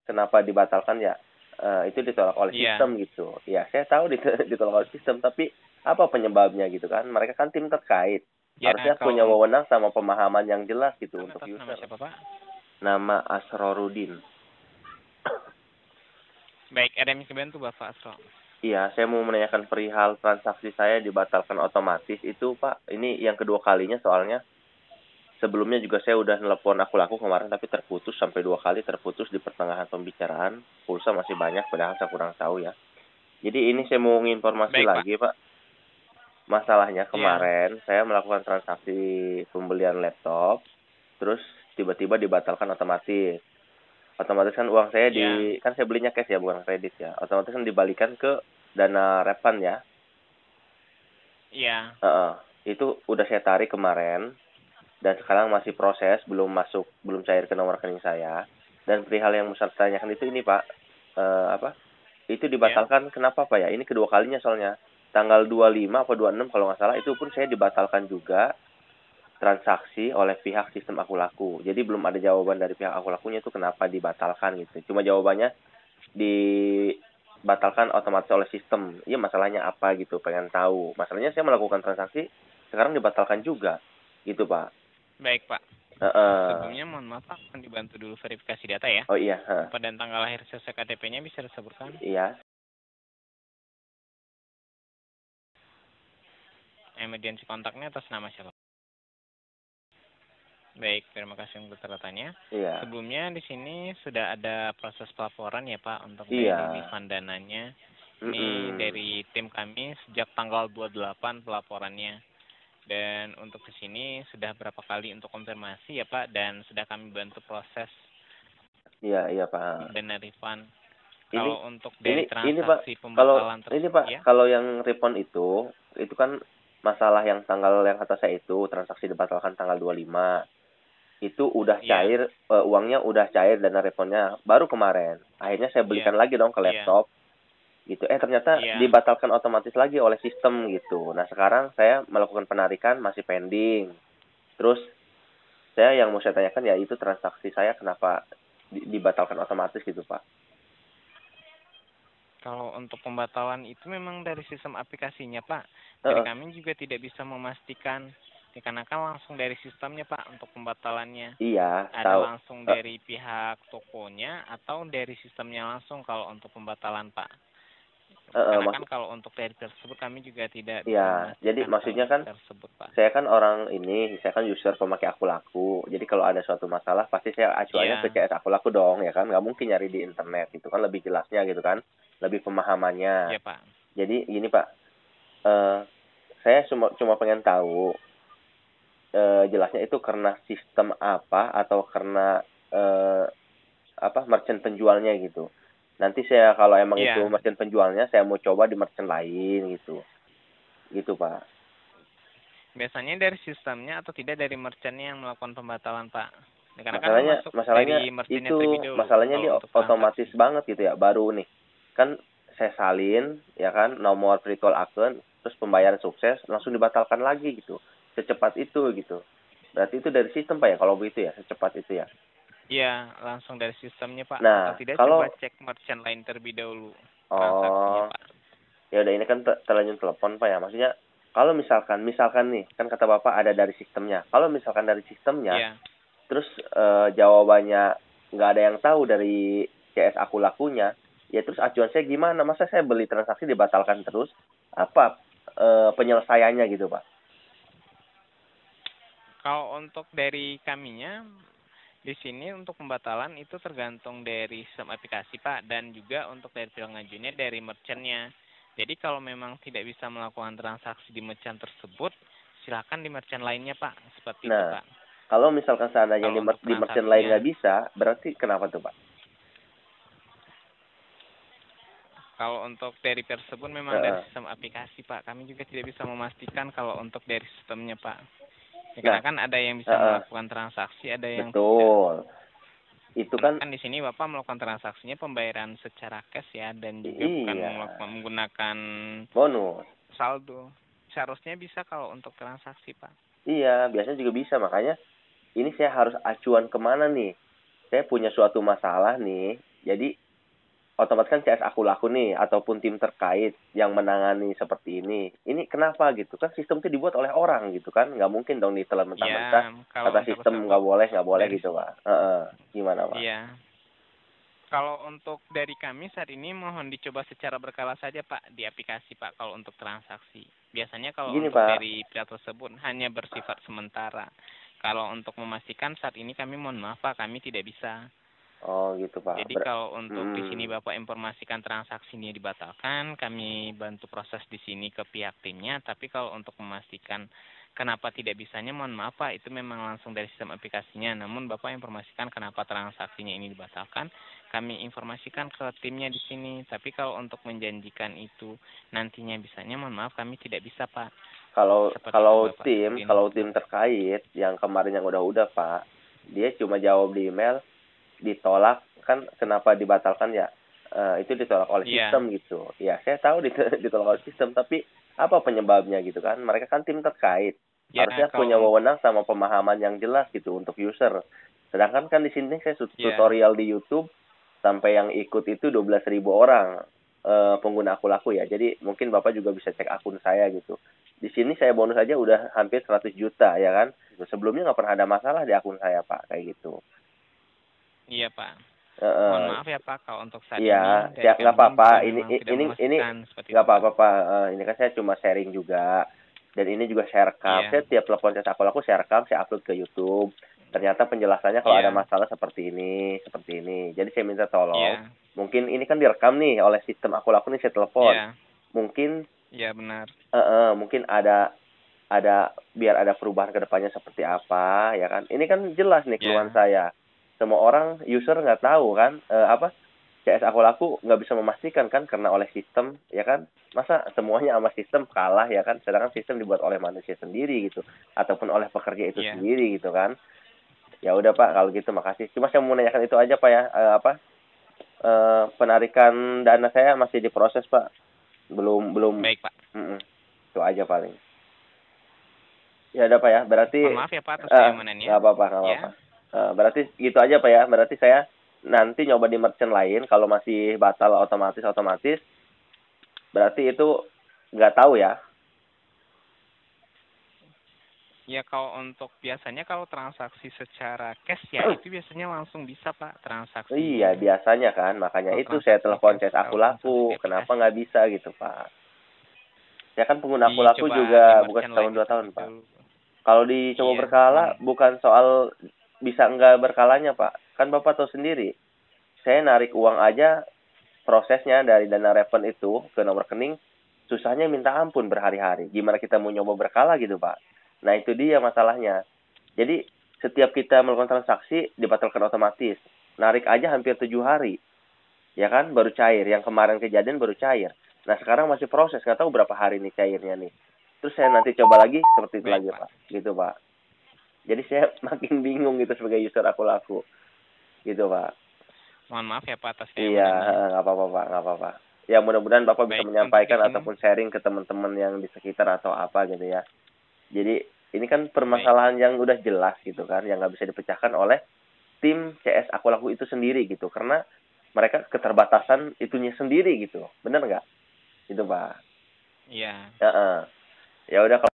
kenapa dibatalkan ya, itu ditolak oleh Iya. sistem gitu. Ya, saya tahu ditolak oleh sistem, tapi apa penyebabnya gitu kan? Mereka kan tim terkait. Ya, Harusnya kalau punya wewenang sama pemahaman yang jelas gitu untuk atas nama user. siapa, Pak? Nama Asrorudin. Baik, ada yang bisa bantu Bapak Asro. Iya, saya mau menanyakan perihal transaksi saya dibatalkan otomatis itu, Pak. Ini yang kedua kalinya soalnya. Sebelumnya juga saya udah nelpon aku laku kemarin tapi terputus sampai 2 kali terputus di pertengahan pembicaraan. Pulsa masih banyak padahal saya kurang tahu ya. Jadi ini saya mau nginformasi Baik, Pak. lagi, Pak. Masalahnya Iya. kemarin saya melakukan transaksi pembelian laptop, terus tiba-tiba dibatalkan otomatis. Otomatis kan uang saya Iya. kan saya belinya cash ya, bukan kredit ya. Otomatis kan dibalikan ke dana refund ya. Iya. Heeh. Itu udah saya tarik kemarin dan sekarang masih proses, belum cair ke nomor rekening saya. Dan perihal yang mau saya tanyakan itu ini, Pak. Apa? Itu Iya. dibatalkan kenapa, Pak ya? Ini kedua kalinya soalnya. Tanggal 25 atau 26 kalau nggak salah itu pun saya dibatalkan juga transaksi oleh pihak sistem aku laku. Jadi belum ada jawaban dari pihak aku lakunya itu kenapa dibatalkan gitu. Cuma jawabannya dibatalkan otomatis oleh sistem. Iya, masalahnya apa gitu, pengen tahu. Masalahnya saya melakukan transaksi sekarang dibatalkan juga. Gitu, Pak. Baik, Pak. Heeh. Sebelumnya mohon maaf, Pak, akan dibantu dulu verifikasi data ya. Oh iya, Bapak dan tanggal lahir sesuai KTP-nya bisa disebutkan. iya. Emergency kontaknya atas nama siapa? Baik, terima kasih untuk catatannya. Iya. Sebelumnya di sini sudah ada proses pelaporan ya Pak untuk dari Iya. refund dananya. Ini Mm-mm. dari tim kami sejak tanggal 28 pelaporannya. Dan untuk di sini sudah berapa kali untuk konfirmasi ya Pak, dan sudah kami bantu proses Iya, iya, Pak. dana refund. Ini Kalau untuk ini dari ini Pak, transaksi kalau pembatalan ini tersebut Pak, ya. kalau yang refund itu kan masalah yang tanggal yang kata saya itu transaksi dibatalkan tanggal 25. Itu udah Iya. cair, uangnya udah cair dana refundnya baru kemarin. Akhirnya saya Iya. belikan lagi dong ke Iya. laptop gitu. Ternyata Iya. dibatalkan otomatis lagi oleh sistem gitu. Nah, sekarang saya melakukan penarikan masih pending. Terus saya yang mau saya tanyakan ya itu transaksi saya kenapa dibatalkan otomatis gitu, Pak. Kalau untuk pembatalan itu memang dari sistem aplikasinya, Pak. Dari Heeh. kami juga tidak bisa memastikan, dikarenakan langsung dari sistemnya, Pak, untuk pembatalannya. Iya, Ada tahu. langsung Eh, dari pihak tokonya atau dari sistemnya langsung kalau untuk pembatalan, Pak. Karena kan maksud kalau untuk dari tersebut kami juga tidak bisa ya, jadi memastikan kalau maksudnya untuk kan tersebut, Pak. saya kan orang ini, saya kan user pemakai akun laku. Jadi kalau ada suatu masalah pasti saya acuannya ke Iya. CS akun laku dong, ya kan? Nggak mungkin nyari di internet, itu kan lebih jelasnya gitu kan, lebih pemahamannya. Iya, Pak. Jadi gini, Pak, eh saya cuma cuma pengen tahu jelasnya itu karena sistem apa atau karena eh merchant penjualnya gitu. Nanti saya kalau emang itu Iya. merchant penjualnya, saya mau coba di merchant lain gitu. Gitu, Pak. Biasanya dari sistemnya atau tidak dari merchantnya yang melakukan pembatalan, Pak. Karena kan Masalahnya termasuk masalahnya dari merchantnya terlebih itu dahulu masalahnya kalau dia untuk otomatis transaksi. banget gitu ya, baru nih. Kan saya salin ya kan nomor virtual akun, terus pembayaran sukses langsung dibatalkan lagi gitu. Secepat itu gitu. Berarti itu dari sistem, Pak ya kalau begitu ya, secepat itu ya. Iya, langsung dari sistemnya, Pak. Atau Nah, tidak, coba kalau cek merchant lain terlebih dahulu transaksinya, oh, Pak. ya udah ini kan terlanjur telepon, Pak ya. Maksudnya kalau misalkan nih, kan kata Bapak ada dari sistemnya. Kalau misalkan dari sistemnya, Iya. terus jawabannya nggak ada yang tahu dari CS aku lakunya, ya terus acuan saya gimana? Masa saya beli transaksi dibatalkan terus? Apa penyelesaiannya gitu, Pak? Kalau untuk dari kaminya, di sini untuk pembatalan itu tergantung dari sistem aplikasi, Pak. Dan juga untuk dari pengajuannya dari merchantnya. Jadi kalau memang tidak bisa melakukan transaksi di merchant tersebut, silakan di merchant lainnya, Pak. Seperti itu, Nah, Pak. kalau misalkan seandainya Kalau untuk di merchant lain transaksinya, nggak bisa, berarti kenapa tuh, Pak? kalau untuk dari tersebut memang dari Heeh. sistem aplikasi, Pak. Kami juga tidak bisa memastikan kalau untuk dari sistemnya, Pak. Ya, karena Nah, kan ada yang bisa heeh, melakukan transaksi, ada yang tidak. betul. Itu Karena kan kan di sini Bapak melakukan transaksinya pembayaran secara cash ya, dan juga bukan iya, menggunakan bonus. saldo. Seharusnya bisa kalau untuk transaksi, Pak. Iya, biasanya juga bisa. Makanya ini saya harus acuan kemana nih? Saya punya suatu masalah nih. Jadi otomatis kan CS Aku Laku nih ataupun tim terkait yang menangani seperti ini. Ini kenapa gitu kan sistem itu dibuat oleh orang gitu kan. Nggak mungkin dong ditelan mentah-mentah Ya, kalau kata untuk sistem nggak boleh dari gitu Pak. Gimana Pak? iya. Kalau untuk dari kami saat ini mohon dicoba secara berkala saja Pak di aplikasi Pak kalau untuk transaksi. Biasanya kalau Gini untuk Pak. dari pihak tersebut hanya bersifat sementara. Kalau untuk memastikan saat ini kami mohon maaf Pak kami tidak bisa. Oh gitu Pak. Jadi kalau untuk di sini Hmm. Bapak informasikan transaksinya dibatalkan, kami bantu proses di sini ke pihak timnya. Tapi kalau untuk memastikan kenapa tidak bisanya, mohon maaf Pak, itu memang langsung dari sistem aplikasinya. Namun Bapak informasikan kenapa transaksinya ini dibatalkan, kami informasikan ke timnya di sini. Tapi kalau untuk menjanjikan itu nantinya bisanya, mohon maaf kami tidak bisa Pak. Kalau Seperti itu Bapak, kalau sebagai tim terkait yang kemarin yang udah Pak, dia cuma jawab di email ditolak kan kenapa dibatalkan ya. Itu ditolak oleh Iya, sistem gitu. Ya saya tahu ditolak oleh sistem tapi apa penyebabnya gitu kan? Mereka kan tim terkait. ya Harusnya punya kalau wewenang sama pemahaman yang jelas gitu untuk user. Sedangkan kan di sini saya ya, tutorial di YouTube sampai yang ikut itu 12.000 orang pengguna Aku Laku ya. Jadi mungkin Bapak juga bisa cek akun saya gitu. Di sini saya bonus aja udah hampir 100 juta ya kan. Sebelumnya nggak pernah ada masalah di akun saya Pak kayak gitu. iya Pak. Mohon Heeh. maaf ya Pak kalau untuk saat ini Iya, dari ya nggak kami juga apa-apa. memang tidak Ini memastikan seperti nggak itu Pak. apa-apa Pak. Ini kan saya cuma sharing juga. Dan ini juga saya rekam. Iya, Saya tiap telepon saya Aku Laku saya rekam, saya upload ke YouTube. Ternyata penjelasannya kalau ada iya, masalah seperti ini, seperti ini. Jadi saya minta tolong. iya, Mungkin ini kan direkam nih oleh sistem Aku Laku nih saya telepon. iya, Mungkin iya benar. mungkin ada biar ada perubahan ke depannya seperti apa ya kan. Ini kan jelas nih keluhan Iya, saya. Semua orang user nggak tahu kan CS Aku Laku nggak bisa memastikan kan karena oleh sistem ya kan. Masa semuanya sama sistem kalah ya kan, sedangkan sistem dibuat oleh manusia sendiri gitu ataupun oleh pekerja itu iya. sendiri gitu kan. Ya udah Pak kalau gitu makasih. Cuma saya mau menanyakan itu aja Pak ya. Penarikan dana saya masih diproses Pak. Belum belum. Baik Pak. Mm-mm. Itu aja paling. Ya udah Pak ya. Berarti Mohon maaf ya Pak atas kenyamanan ya. nggak apa-apa, nggak apa-apa. Ya, Berarti gitu aja Pak ya. Berarti saya nanti nyoba di merchant lain kalau masih batal otomatis. Berarti itu nggak tahu ya. ya kalau untuk biasanya kalau transaksi secara cash ya itu biasanya langsung bisa Pak Iya transaksinya. biasanya kan. Makanya Kalau itu saya transaksi telepon cash, CS Aku kalau transaksi di Laku. Kenapa aplikasi. nggak bisa gitu Pak? Ya kan pengguna Aku Laku Dicoba di juga bukan merchant setahun lainnya 2 tahun Pak. dulu. Kalau dicoba Iya, berkala bukan soal bisa nggak berkalanya Pak. Kan Bapak tahu sendiri. Saya narik uang aja prosesnya dari dana refund itu ke nomor rekening susahnya minta ampun berhari-hari. Gimana kita mau nyoba berkala gitu Pak? Nah itu dia masalahnya. Jadi setiap kita melakukan transaksi dibatalkan otomatis. Narik aja hampir 7 hari. Ya kan baru cair. Yang kemarin kejadian baru cair. Nah sekarang masih proses. Nggak tahu berapa hari nih cairnya nih. Terus saya nanti coba lagi seperti itu baik lagi Pak. Pak. Gitu Pak. Jadi saya makin bingung gitu sebagai user Aku Laku. Gitu Pak. Mohon maaf ya Pak atas Iya, kenyamanan. nggak apa-apa Pak, nggak apa-apa. Ya mudah-mudahan Bapak bisa Baik, untuk di menyampaikan sini ataupun sharing ke teman-teman yang di sekitar atau apa gitu ya. Jadi ini kan baik. permasalahan yang udah jelas gitu kan, yang nggak bisa dipecahkan oleh tim CS Aku Laku itu sendiri gitu. Karena mereka keterbatasan itunya sendiri gitu. Bener nggak? Gitu Pak. Iya. Ya, ya udah